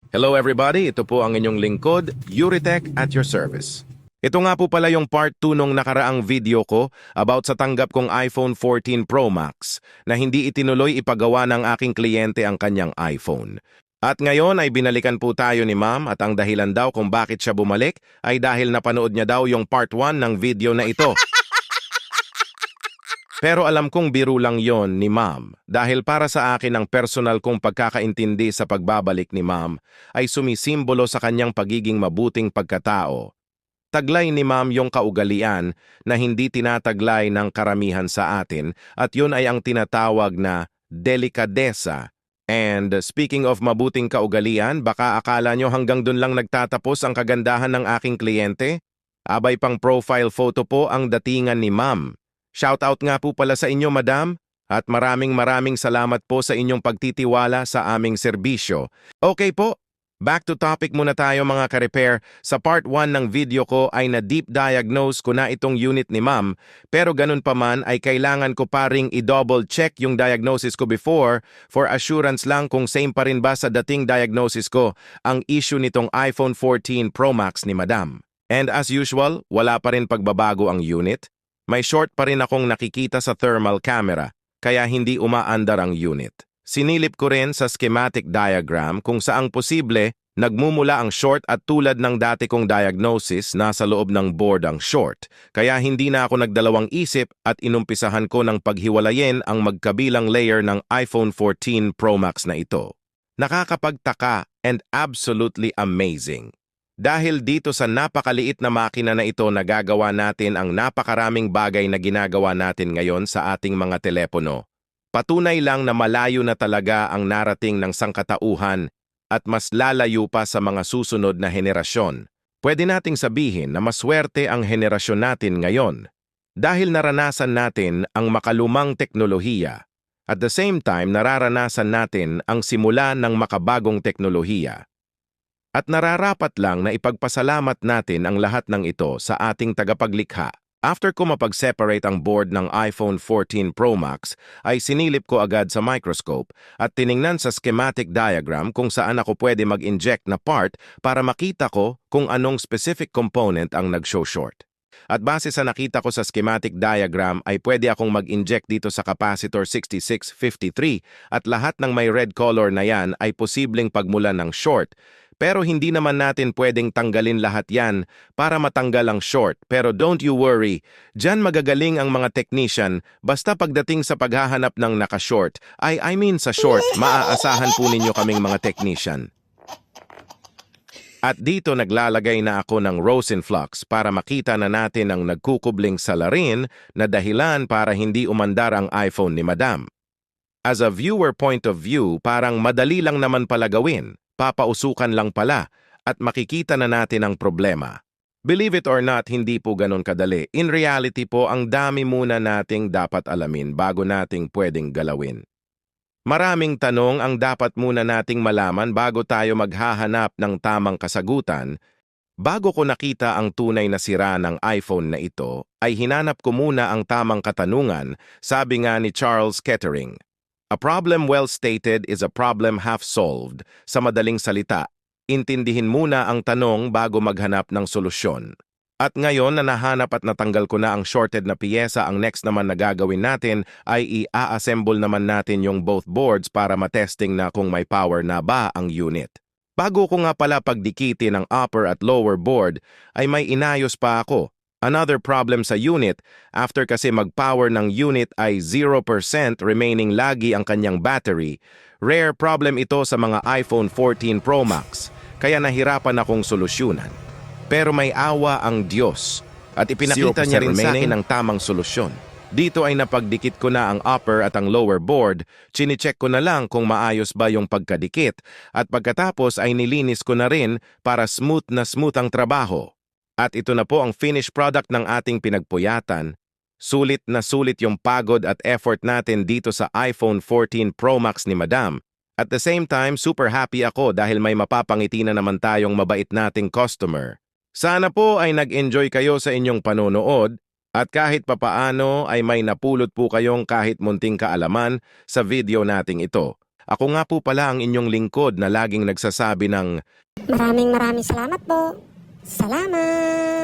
Hello everybody, ito po ang inyong lingkod, Yuritech at your service. Ito nga po pala yung part 2 nung nakaraang video ko about sa tanggap kong iPhone 14 Pro Max na hindi itinuloy ipagawa ng aking kliyente ang kanyang iPhone. At ngayon ay binalikan po tayo ni ma'am at ang dahilan daw kung bakit siya bumalik ay dahil napanood niya daw yung part 1 ng video na ito. Pero alam kong biro lang yon ni ma'am dahil para sa akin ang personal kong pagkakaintindi sa pagbabalik ni ma'am ay sumisimbolo sa kanyang pagiging mabuting pagkatao. Taglay ni ma'am yung kaugalian na hindi tinataglay ng karamihan sa atin at yun ay ang tinatawag na delikadesa. And speaking of mabuting kaugalian, baka akala nyo hanggang dun lang nagtatapos ang kagandahan ng aking kliyente? Abay pang profile photo po ang datingan ni ma'am. Shoutout nga po pala sa inyo, madam, at maraming salamat po sa inyong pagtitiwala sa aming serbisyo. Okay po, back to topic muna tayo mga ka-repair. Sa part 1 ng video ko ay na-deep diagnose ko na itong unit ni ma'am, pero ganun pa man ay kailangan ko pa ring i-double check yung diagnosis ko before for assurance lang kung same pa rin ba sa dating diagnosis ko ang issue nitong iPhone 14 Pro Max ni madam. And as usual, wala pa rin pagbabago ang unit. May short pa rin akong nakikita sa thermal camera, kaya hindi umaandar ang unit. Sinilip ko rin sa schematic diagram kung saang posible nagmumula ang short at tulad ng dati kong diagnosis, nasa loob ng board ang short. Kaya hindi na ako nagdalawang isip at inumpisahan ko ng paghiwalayin ang magkabilang layer ng iPhone 14 Pro Max na ito. Nakakapagtaka and absolutely amazing. Dahil dito sa napakaliit na makina na ito nagagawa natin ang napakaraming bagay na ginagawa natin ngayon sa ating mga telepono. Patunay lang na malayo na talaga ang narating ng sangkatauhan at mas lalayo pa sa mga susunod na henerasyon. Pwede nating sabihin na maswerte ang henerasyon natin ngayon dahil naranasan natin ang makalumang teknolohiya. At the same time, nararanasan natin ang simula ng makabagong teknolohiya. At nararapat lang na ipagpasalamat natin ang lahat ng ito sa ating tagapaglikha. After ko mapag-separate ang board ng iPhone 14 Pro Max, ay sinilip ko agad sa microscope at tiningnan sa schematic diagram kung saan ako pwede mag-inject na part para makita ko kung anong specific component ang nag-show short. At base sa nakita ko sa schematic diagram ay pwede akong mag-inject dito sa capacitor 6653 at lahat ng may red color na yan ay posibleng pagmulan ng short. Pero hindi naman natin pwedeng tanggalin lahat yan para matanggal ang short. Pero don't you worry, dyan magagaling ang mga technician basta pagdating sa paghahanap ng naka-short. I mean sa short, maaasahan po ninyo kaming mga technician. At dito naglalagay na ako ng Rosenflux para makita na natin ang nagkukubling salarin na dahilan para hindi umandar ang iPhone ni madam. As a viewer point of view, parang madali lang naman pala gawin. Papausukan lang pala at makikita na natin ang problema. Believe it or not, hindi po ganun kadali. In reality po, ang dami muna nating dapat alamin bago nating pwedeng galawin. Maraming tanong ang dapat muna nating malaman bago tayo maghahanap ng tamang kasagutan. Bago ko nakita ang tunay na sira ng iPhone na ito, ay hinanap ko muna ang tamang katanungan, sabi nga ni Charles Kettering. A problem well stated is a problem half solved. Sa madaling salita, intindihin muna ang tanong bago maghanap ng solusyon. At ngayon na nahanap at natanggal ko na ang shorted na piyesa, ang next naman na gagawin natin ay i-assemble naman natin yung both boards para matesting na kung may power na ba ang unit. Bago ko nga pala pagdikitin ang upper at lower board, ay may inayos pa ako. Another problem sa unit, after kasi mag-power ng unit ay 0% remaining lagi ang kanyang battery. Rare problem ito sa mga iPhone 14 Pro Max, kaya nahirapan akong solusyonan. Pero may awa ang Diyos at ipinakita niya rin sa akin ang tamang solusyon. Dito ay napagdikit ko na ang upper at ang lower board, chine-check ko na lang kung maayos ba yung pagkadikit at pagkatapos ay nilinis ko na rin para smooth ang trabaho. At ito na po ang finished product ng ating pinagpuyatan. Sulit na sulit yung pagod at effort natin dito sa iPhone 14 Pro Max ni madam. At the same time, super happy ako dahil may mapapangiti na naman tayong mabait nating customer. Sana po ay nag-enjoy kayo sa inyong panonood at kahit papaano ay may napulot po kayong kahit munting kaalaman sa video nating ito. Ako nga po pala ang inyong lingkod na laging nagsasabi ng Maraming salamat po. Salamat!